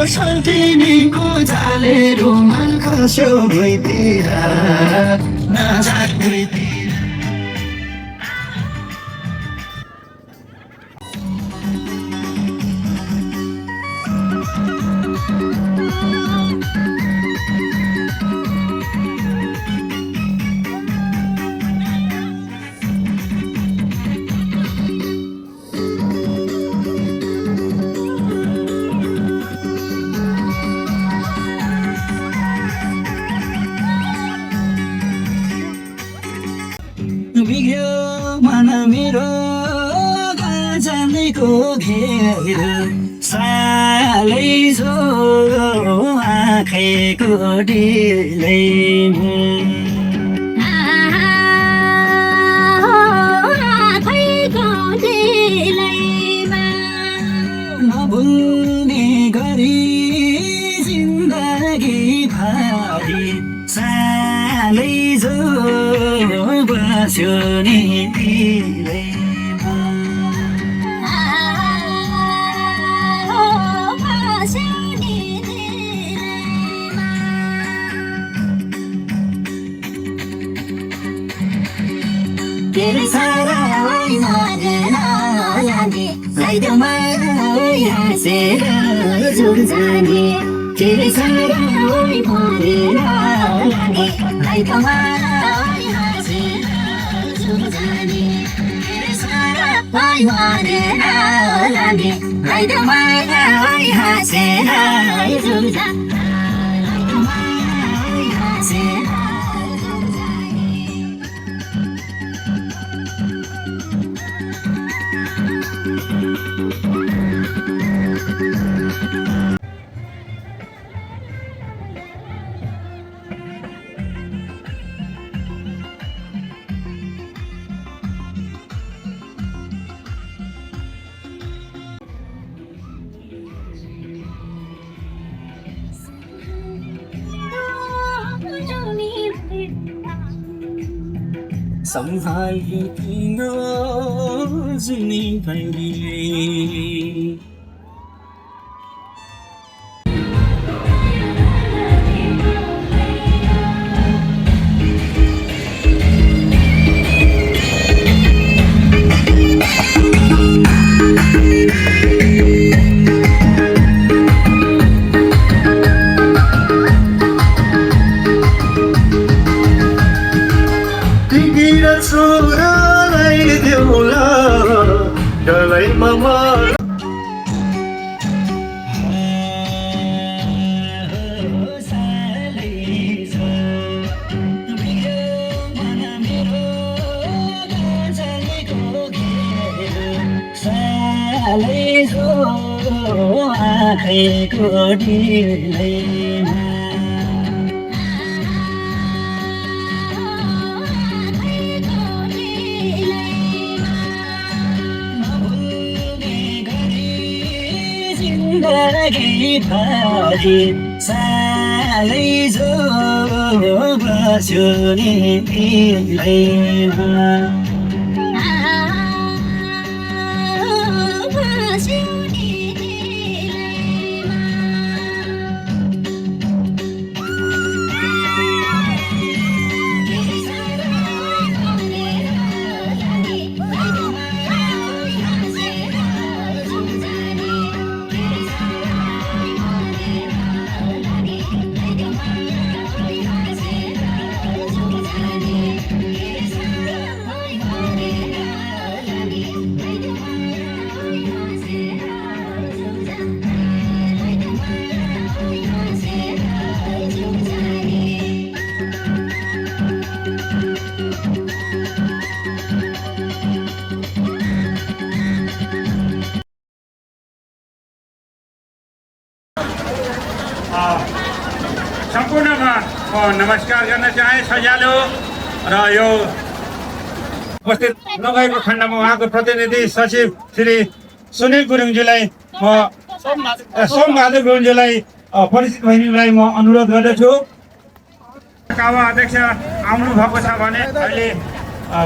तिमीको जाले रुमाल खस्यो भुइँतिर नजात भुइँतिर बिग्यो मन मेरो गाजानेको घेर सालै जो आँखेको डिलै नभुल्ने गरी जिन्दगी भारी सालै जो बस्यो नि दिलैमा तेरे सारा लागे लाइदमा हाँसेर जुर जाने तेरे सारा भरेर लागे लाइदमा लागे लाइदमा हाँसेर जुर जाने सम्हाली किन जुनी भैले छोरालाई देउला गलैमा आँखेको डिलैमा जिन्दगी भारी सालै जो बस्यो नि दिलैमा सम्पूर्णमा म नमस्कार गर्न चाहे सज्यालो र यो उपस्थित नभएको खण्डमा उहाँको प्रतिनिधि सचिव श्री सुनिल गुरुङज्यूलाई म सोमबहादुर गुरुङज्यूलाई परिचित भइनुलाई म अनुरोध गर्दछु। कावा अध्यक्ष आउनु भएको छ भने अहिले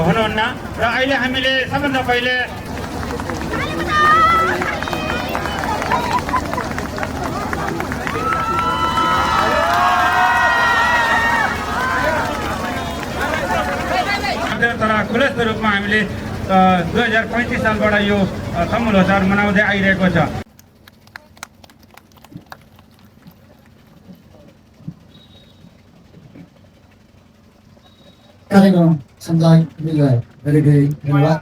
हुनुहुन्न र अहिले हामीले सबभन्दा पहिले खुलस्त रूपमा हामीले 2035 सालबाट यो समूह लोसार मनाउँदै आइरहेको छ। कार्यक्रम सञ्चालक धेरै धेरै धन्यवाद।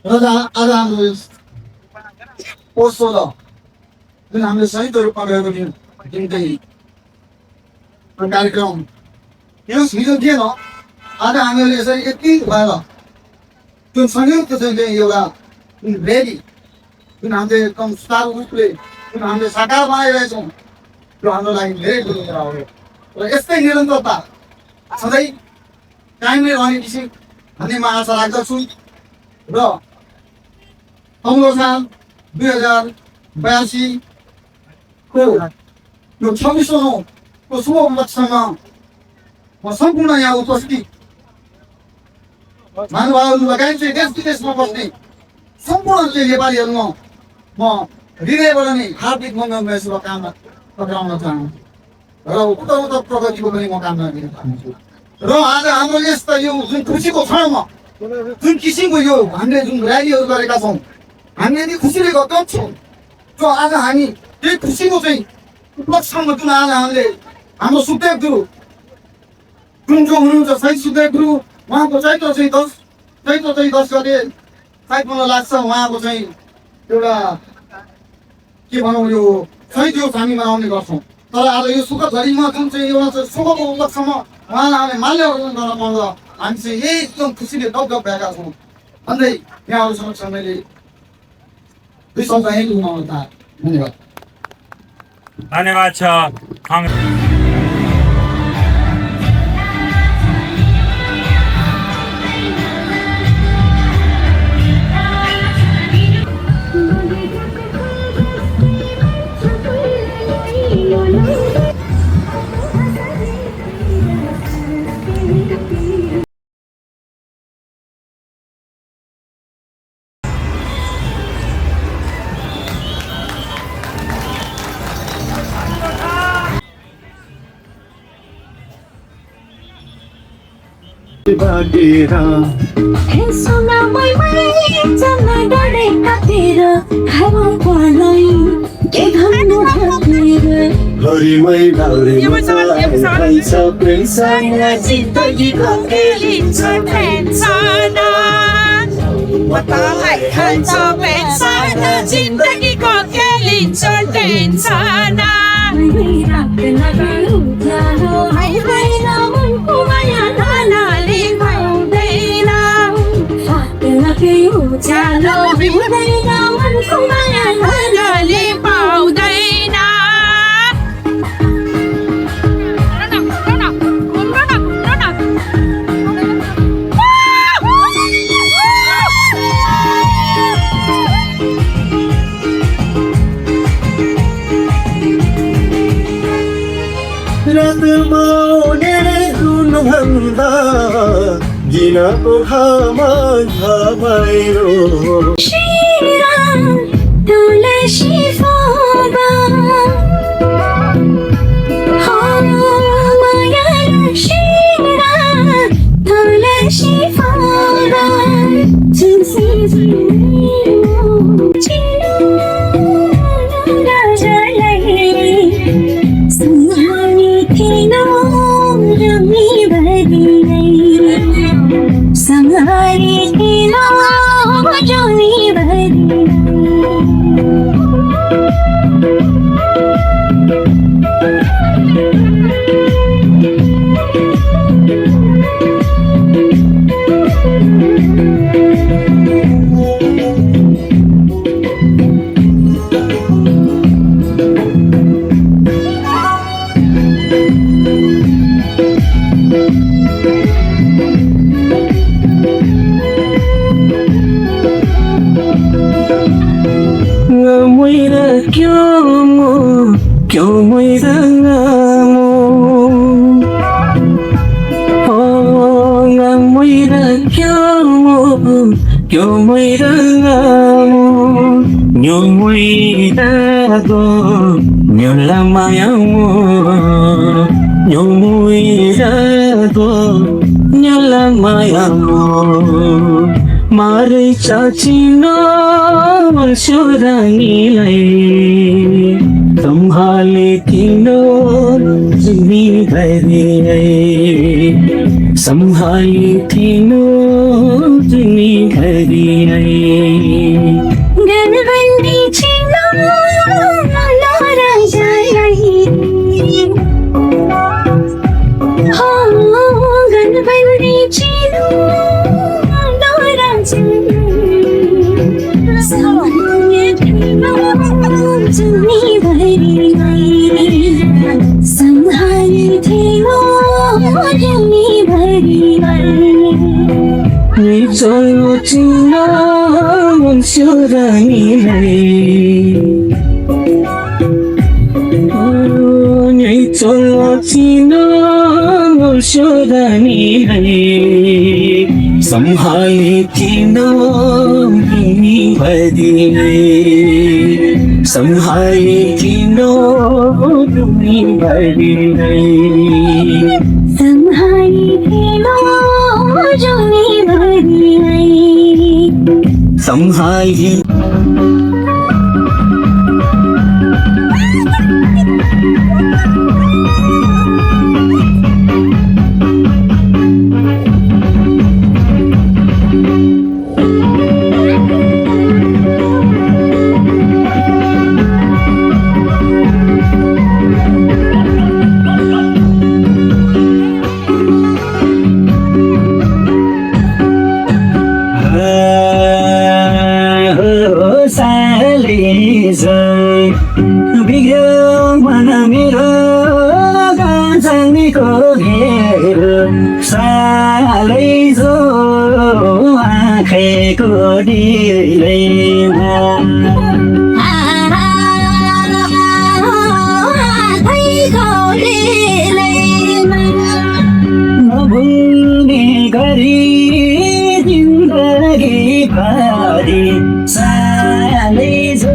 र आज हाम्रो पोस्ट 16 जुन हामीले संयुक्त रूपमा गरेको थियौँ जुन चाहिँ कार्यक्रम हिजो थिएन, आज हामीहरूले यसरी यति भएर जुन संयुक्त चाहिँ एउटा रेली जुन हामीले एकदम सुचारू रूपले जुन हामीले साकार बनाइरहेछौँ त्यो हाम्रो लागि धेरै ठुलो कुरा हो। र यस्तै निरन्तरता सधैँ कायमै रहने किसिम भन्ने म आशा राख्दछु। र अग्लो साल 2082 को यो 26औं को शुभ उपलक्ष्यमा म सम्पूर्ण यहाँ उपस्थित महानुभावहरू लगायत चाहिँ देश विदेशमा बस्ने सम्पूर्ण चाहिँ नेपालीहरूमा म हृदयबाट नै हार्दिक मङ्गलमय शुभकामना पठाउन चाहन्छु र उत्तर प्रगतिको पनि म कामना गर्न चाहन्छु। र आज हाम्रो यस्ता यो जुन खुसीको क्षणमा जुन किसिमको यो हामीले जुन र्यालीहरू गरेका छौँ, हामी यति खुसीले गर्छौँ जो आज हामी त्यही खुसीको चाहिँ उपलक्ष्यमा जुन आज हामीले हाम्रो सुखदेव गुरु जुन जो हुनुहुन्छ शहीद सुखदेव गुरु, उहाँको चैत्र चाहिँ 10 गते सायद मलाई लाग्छ उहाँको चाहिँ एउटा के भनौँ यो शहीद दिवस हामी मनाउने गर्छौँ। तर आज यो सुख घडीमा जुन चाहिँ एउटा शुभको उपलक्ष्यमा उहाँलाई हामीले माल्यार्पण गर्न पाउँदा हामी चाहिँ यही एकदम खुसीले गफ भएका छौँ भन्दै यहाँहरू समक्ष मैले 2 शब्द यहीँ गुमाउन चाहन्छु। धन्यवाद। धन्यवाद छ। सुना चल्न डरे काटेर हावा पालाई के भन्नु हरिमै भइछ प्रेमसँग जिन्दगीको लिन्छ टेन्सन बतालाई खान्छ पेन्सन जिन्दगीको के लिन्छ टेन्सन राख्दैन उज्यालो आइदैन मनको माया नानाले पाउँदैन राख्दैन केही उज्यालो हुँदैन मनको माया नानाले पाउँदैन। रातमाउने रुनुभन्दा दिनको घामा घामाइरो शिरा तुलसी फुलमा माया शिरा तुलसी फुलमा झुसी संहारी किलो बजानी क्यों मुझे ngamo muida क्यों मुझे ngamo nyo muida go nyo lamayamu nyo muida go मायामो मारै चाचिन छोरानीलाई सम्हाले किन जुनीभरि सम्हाले किन जुनीभरि गनबन्दी छिनो नराजालाई हो गनबन्दी छिनो नराजालाई सम्हाले किन जुनीभरि सम्हाले किन जुनीभरि चलो चिन्न छोरानीलाई चलो चिन्न छोरानीलाई सम्हाले किन जुनीभरि सम्हाले किन जुनीभरि सम्हाले किन जुनीभरि सम्हाले बिग्यो मन मेरो गान्छानीको घेर सालै जो आँखेको डिलैमा नभुल्ने गरी जिन्दगी भरि सालै जो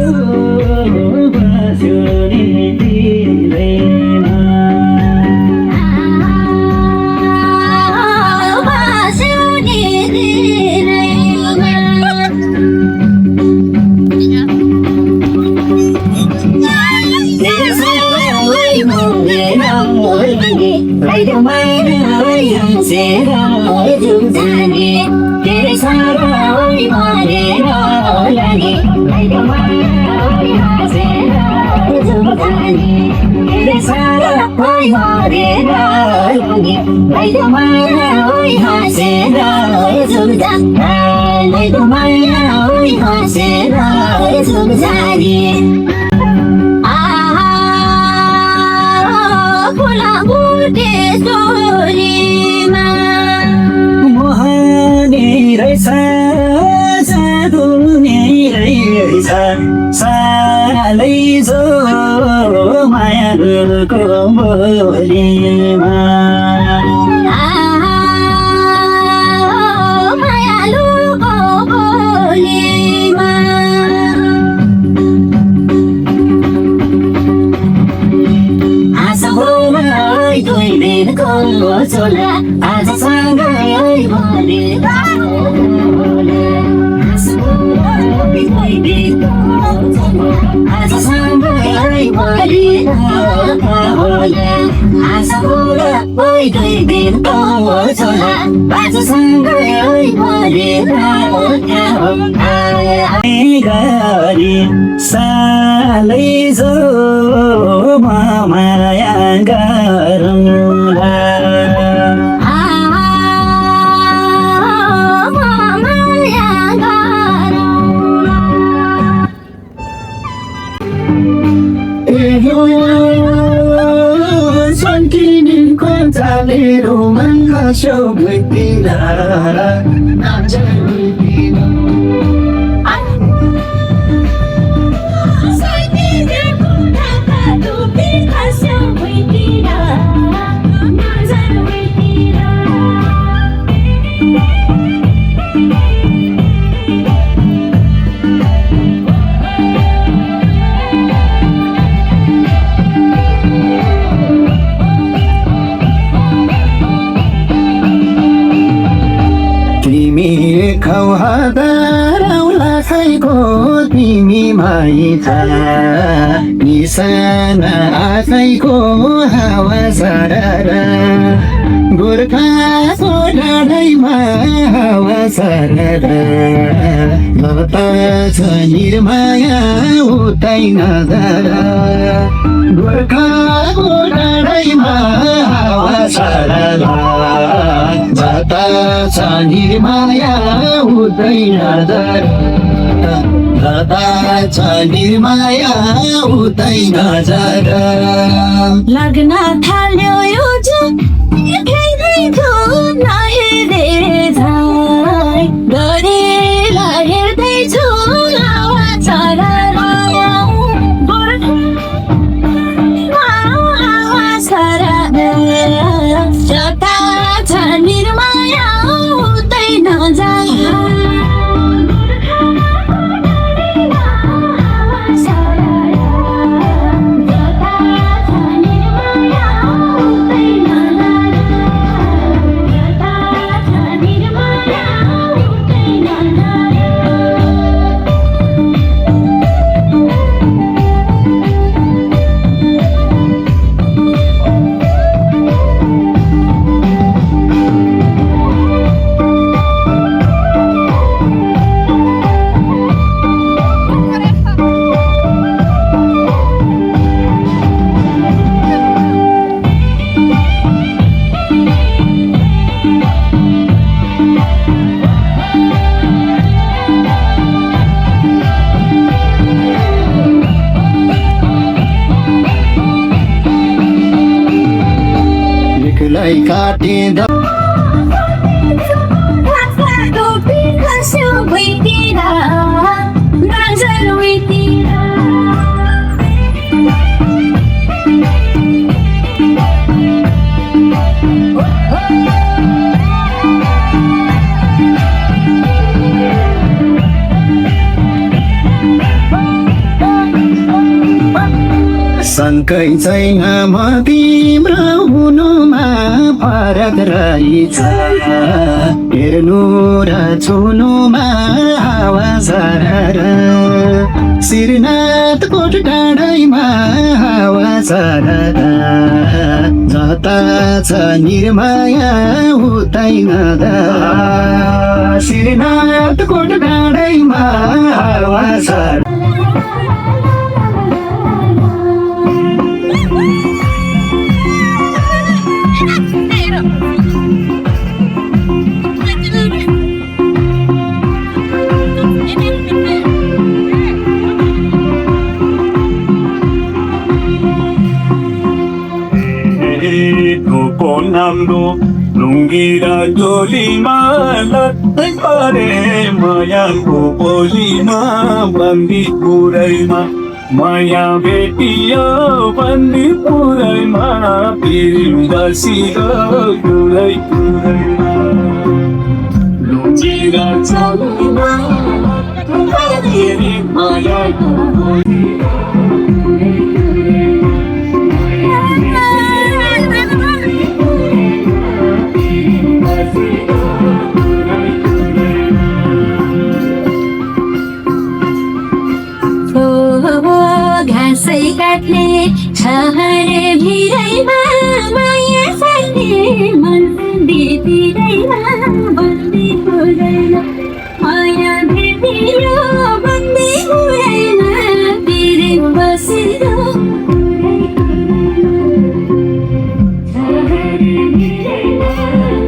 सालै जो मायाको बोलीमा मायालुको बोलीमा आशा होला दुई दिनको छोला आज सँगै भोलि आज सँगै भोलि आशा होला दुई दिनको छोला आज सँगै भोलि गरी सालै जो माया गरौँला Roman show with Dinara, not हौहदारौला खैको तिमी माइता निशाना आफैको हावा सारा गोर्खाको डाँडैमा हावा सारा लता छ निर्माया उतै नजारा गोर्खाको डाँडैमा हावा सारा लता छ निर्माया उतै नजारा लता छ निर्माया उतै नजारा लाग्न थाल्यो यो जुन नहेरेझाइ गरेला हेर्दैछु हावा सरला हावा सरला जता छ निर्माया उतै नजारा लाई काटिँदा शङ्कै छैन म तिम्रो हुनुमा फरक रहेछ हेर्नु र छुनुमा हावा सारा श्रीनाथकोट डाँडैमा हावा सारा जता छ निर्माया उतै नजारा श्रीनाथकोट डाँडैमा हावा सारा राम्रो लुङ्गी र चोलीमा लत्तै परे मायाको बोलीमा बन्दी पुरैमा माया भेटियो बन्दी पुरैमा फेरि बसियो पुरै पुरैमा लुङ्गी र चोलीमा मायाको बोलीमा घाँसै काट्ने छहरे भिरैमा माया सार्ने मन्दी पिरैमा बन्दी पुरैमा माया भेटियो बन्दी पुरैमा फेरि बसियो छहरे भिरैमा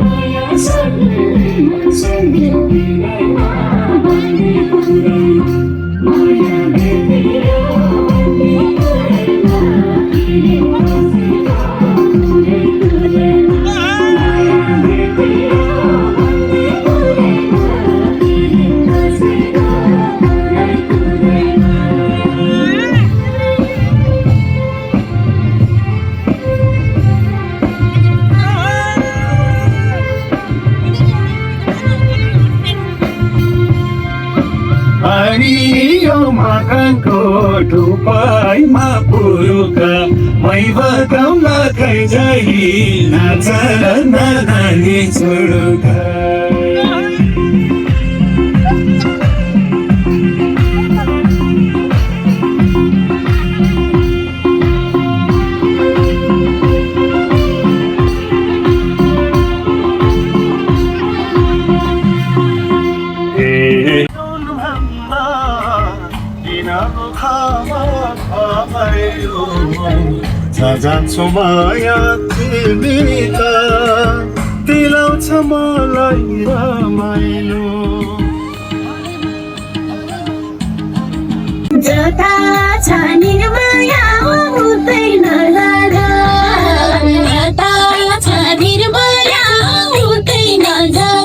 माया सार्ने मन्दी पिरैमा बन्दी पुरैमा माया भेटियो यो मकानको टुपाइमा पुरुका मै बताउला खै जाइ नाच नानी छोडुका नजान्छु माया तिमी त दिलाउँछ मलाई रमाइलो जता छ निर्माया हुँदैन जगा जता छ निर्माया हुँदैन जगा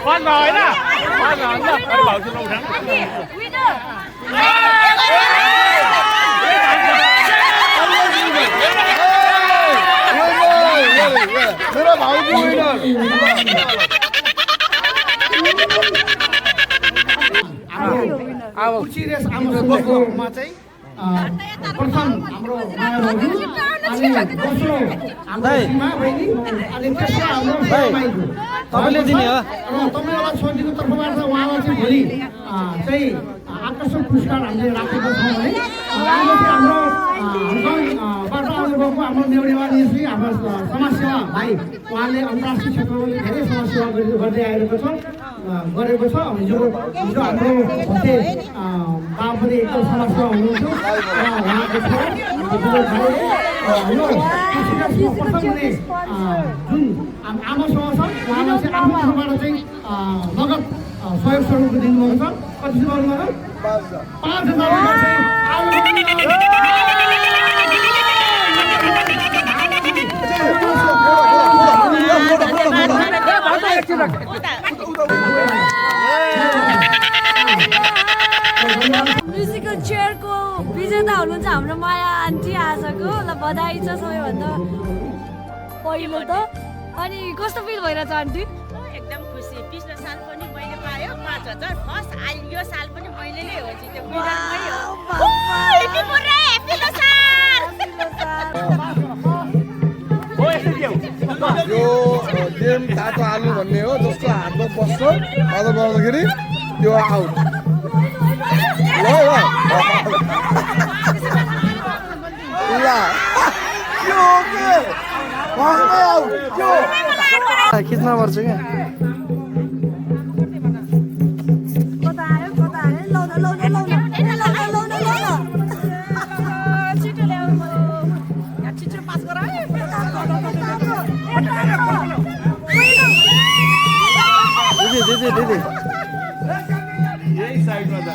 Con nói nè, con bảo chúng thắng. मेरा भाउ विनर कुर्सी रेस हाम्रो बस्नुमा चाहिँ प्रथम हाम्रो मायाहरू अनि दोस्रो हाम्रो सीमा बहिनी अनि तेस्रो हाम्रो माइजू तपाईँले दिने हो र तपाईँलाई छोरीको तर्फबाट उहाँलाई चाहिँ भोलि चाहिँ आकर्षक पुरस्कार हामीले राखेको छौँ है आज चाहिँ हाम्रो हङकङबाट आउनुभएको हाम्रो नेउरीवाली श्री हाम्रो समाजसेवा भाइ उहाँले अन्तर्राष्ट्रिय क्षेत्रमा धेरै समाजसेवा गर्दै आइरहेको छ गरेको छ हिजो हाम्रो बा पनि एकदम समाजसेवा हुनुहुन्थ्यो र उहाँको छोरा जुन आमासँग छ उहाँलाई चाहिँ आफ्नो तर्फबाट चाहिँ नगद सहयोग स्वरूपको दिनुभएको छ कति चाहिँ गर्नुभयो 5,000 रुपियाँ म्युजिकल चेयरको विजेता हुनुहुन्छ हाम्रो माया आन्टी आजको ल बधाई छ सबैभन्दा पहिलो त अनि कस्तो फिल भइरहेछ आन्टी एकदम खुसी पिछलो साल पनि मैले पायो 5,000 फर्स्ट यो साल पनि मैले नै हो जित्यो विनरमै हो हेप्पी बर्थडे हेप्पी लोसार यो गेम तातो आलु भन्ने हो जसको हातमा बस्छ अझ बनाउँदाखेरि त्यो आउट ल खिच्न पर्छ क्या दिदी यही साइडमा जा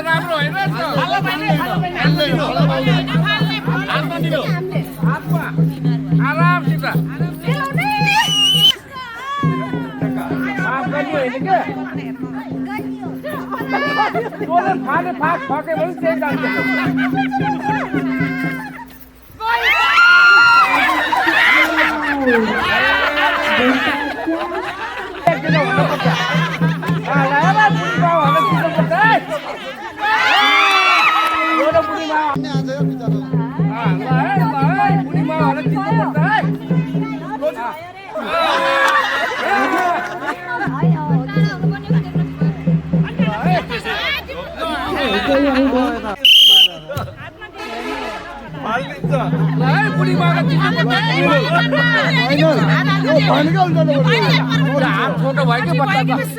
राम्रो होइन आरामसित फके पनि त्यही जान्छ छोटो भएको बच्चा फोटो खिच्यो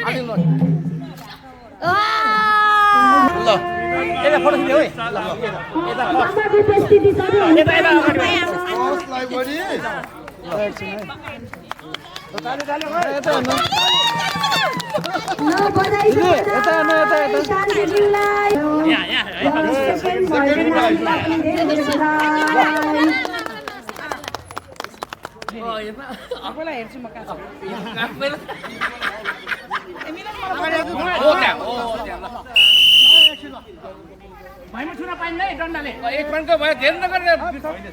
भाइमा छुन पाइँदैन डन्डाले एक पनको भयो धेर नगरेर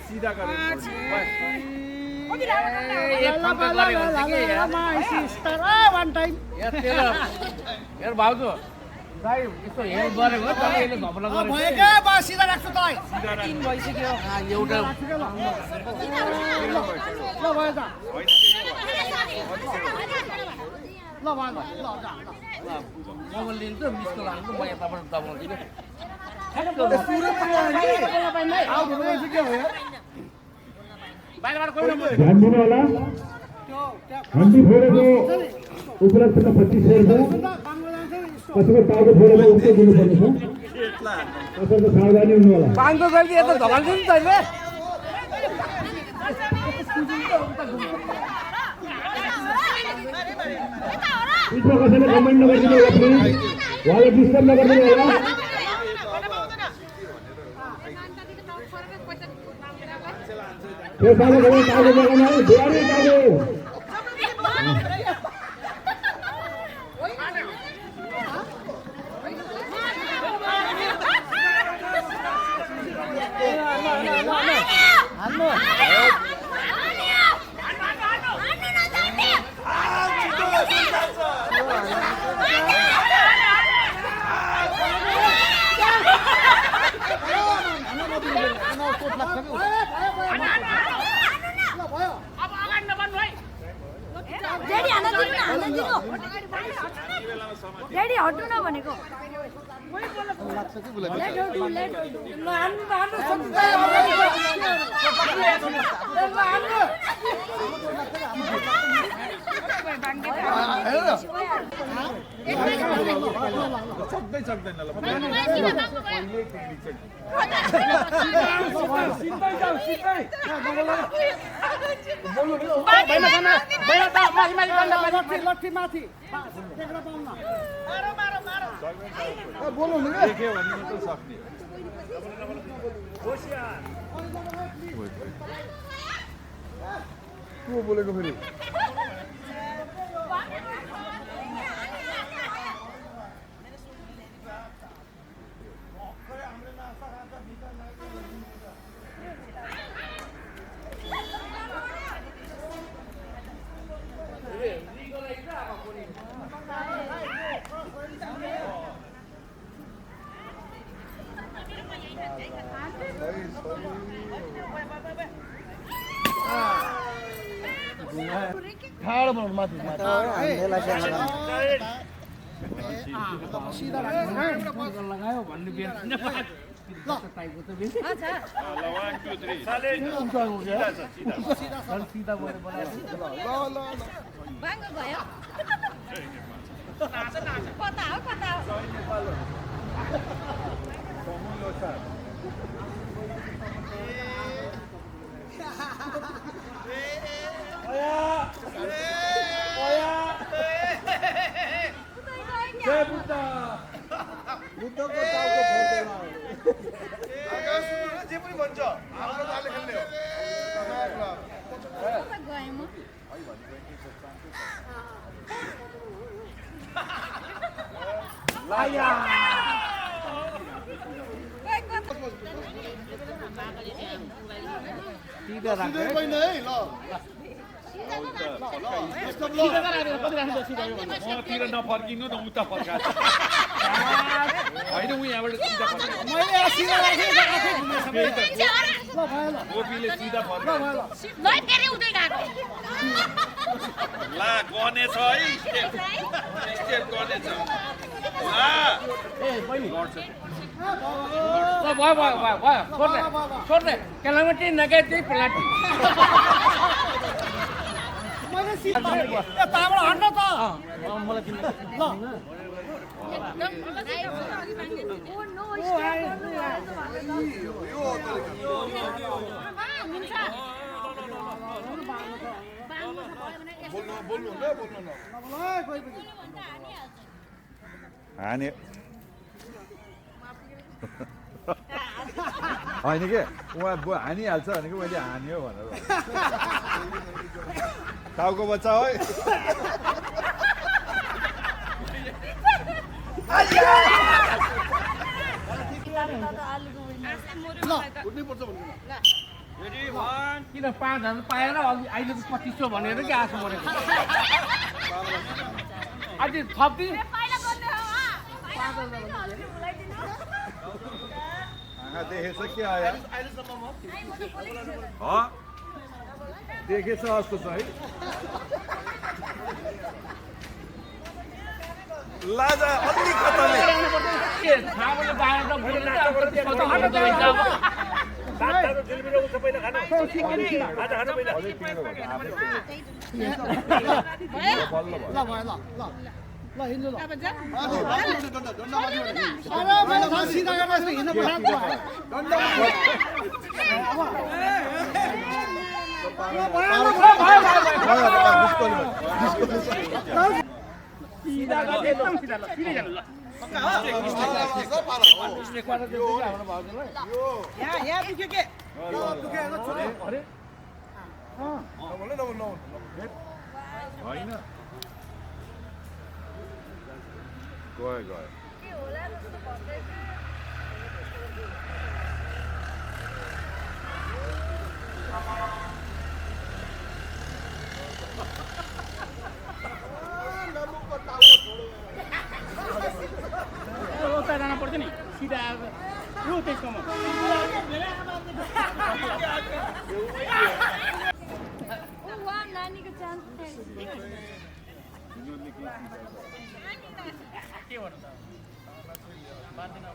सिधा गरेर हेर भाउजू दाइ यस्तो हेल्प गरेको तपाईँले घपला गरेको भइसक्यो एउटा मोबाइल लिन्छ मिसको लाग्नु म यताबाट दबाउँदिनँ ध्यान दिनु होला हन्डी फोडेको उपलक्ष्यमा 25,000 कसैको टाउको फोडेको उस्तो दिनुपर्ने छ कसैको सावधानी हुनु होला 500 जहिले यता धमाल्छु नि तैँले पिछमा कसैले कमेन्ट नगरिदिनु होला प्लिज उहाँलाई डिस्टर्ब नगरिदिनु होला त्यो सानो गयो टाउको जग्गामा बिहानै टाउको ड्याडी हट्नु न भनेको बोलेको फेरि ठाडो बनाउनु माथि लगायो भन्ने बेच्ने टाइपको त बेच्ने सिधा भएर बनाएको कता हो बुद्धको टाउको फोड्दैन जे पनि भन्छ हाम्रो ताले खेल्ने हो लाया सिधा राख्दै होइन है ल तिर नफर्किनु न उता फर्काछ होइन उ यहाँबाट सिधा फर्काछ मैले सिधा राखेँ आफै घुमेछ ल भयो ल गोपीले सिधा फर्काछ ल फेरि उतै गएको ला गने छ है स्टेप गने छ ला ए बहिनी भयो छोड्ने केलामाटी नगए त्यही पेलाटी मैले सिधा ताबाट हट्न त मलाई किन नो बोल्नु न हाने होइन के उहाँ हानिहाल्छ भनेको मैले हान्यो भनेर टाउको बच्चा है उठ्नै पर्छ भन्नु किन 5,000 पाएर अहिले त 2500 भनेर के आशा मरेको अझै थप्दी देखेछ के आयो देखेछ जस्तो छ है लाजा अलि कताले के छामले बाहेर त भोलि होइन गयो जान पर्छ नि सिधा यो त्यसकोमा नानीको चान्स के भन्नु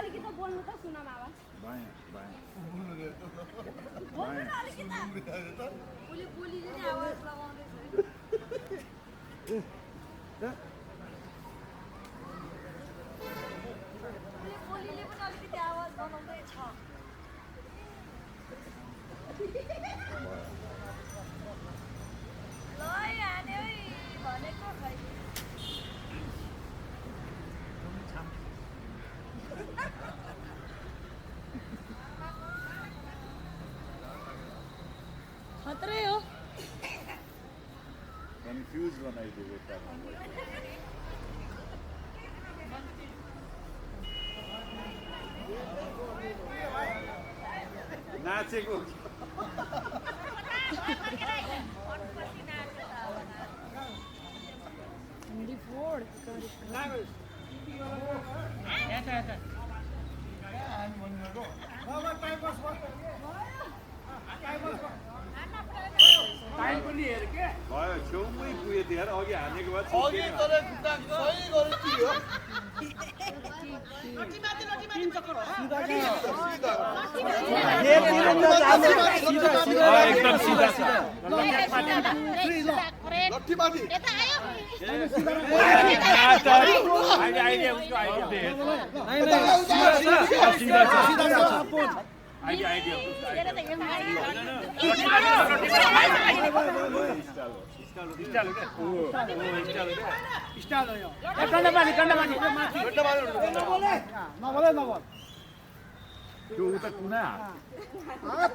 अलिकति बोल्नु त सुन मामा बोलीले नै आवाज लगाउँदैछ बोलीले पनि अलिकति आवाज बनाउँदैछ ल हान्यो है भनेको खै खतरै हो कन्फ्युज बनाइदियो नाचेको टाइम पनि हेर के भयो छेउमै पुग्यो त्यहाँ अघि हानेको भए अघि तर खुट्टा सही गरेर थियो एकदम सिधा लट्ठी माथि आइडिया उसको आइडिया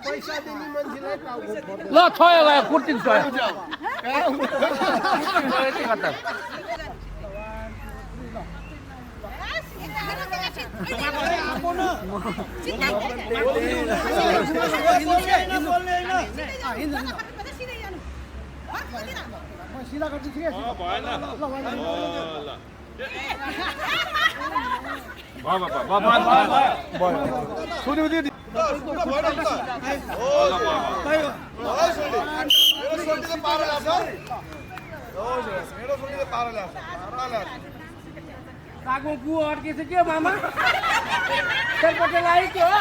पैसा दिने मान्छेलाई ल थयो गयो कुर्तिन थयो सिधा गर्छु ठिकै छ भएन कागो गु अड्केछ के मामा सेलपटे लाई के हो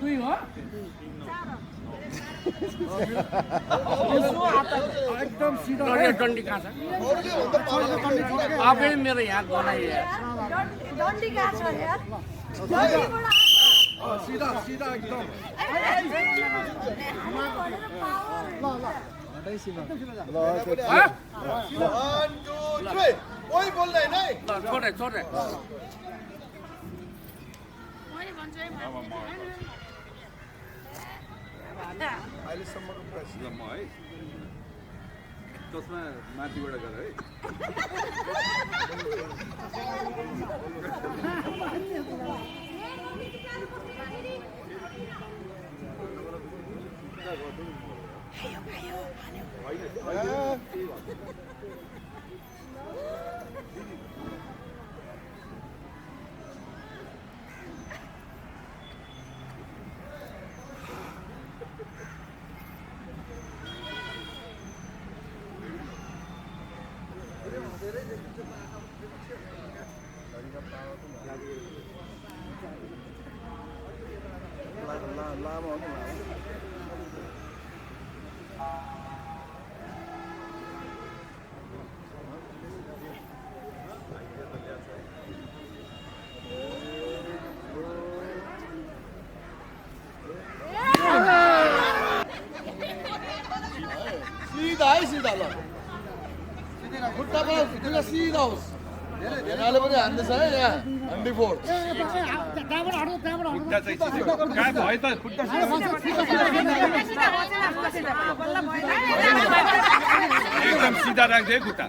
दुई हो एकदम सिधा डन्डी कहाँ छ अब मेरो यहाँ गनाइ डन्डी कहाँ छ यार सिधा सिधा एकदम ल 1 2 3 कोही बोल्दैन है छोड छोड अहिलेसम्मको प्रश्न ल म है त्यसमा माथिबाट गर है लामो सिधा है सिधा ल खुट्टा पनि सिधा होस् धेरैले पनि हान्दैछ है यहाँ हन्डी फोर एकदम सिधा राख्दै खुट्टा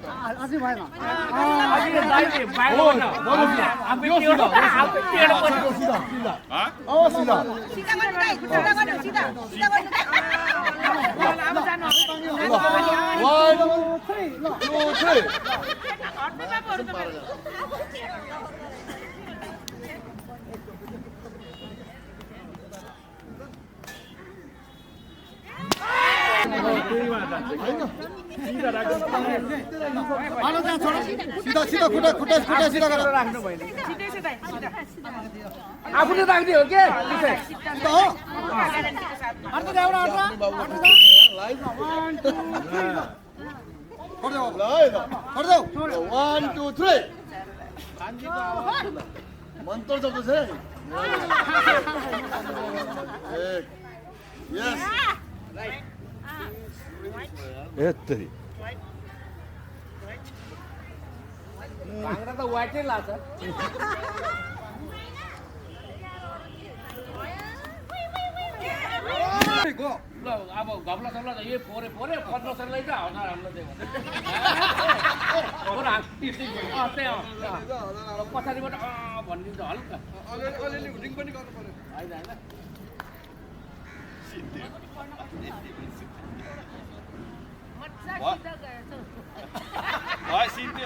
सिधा सिधा खुट्टा खुट्टा खुट्टा सिधा गर आफूले राख्ने हो के One, two, three. मन्त्र जप्दैछ है यस यत्तरी भाङ्रा त वाइटै लाग्छ ल अब घप्ला सप्ला त यही फोरे 15 सरलाई त हतार हामीलाई त्यो पछाडिबाट भनिदिन्छ हल्का अलिअलि रिङ पनि गर्नु पर्यो होइन भयो सिद्धि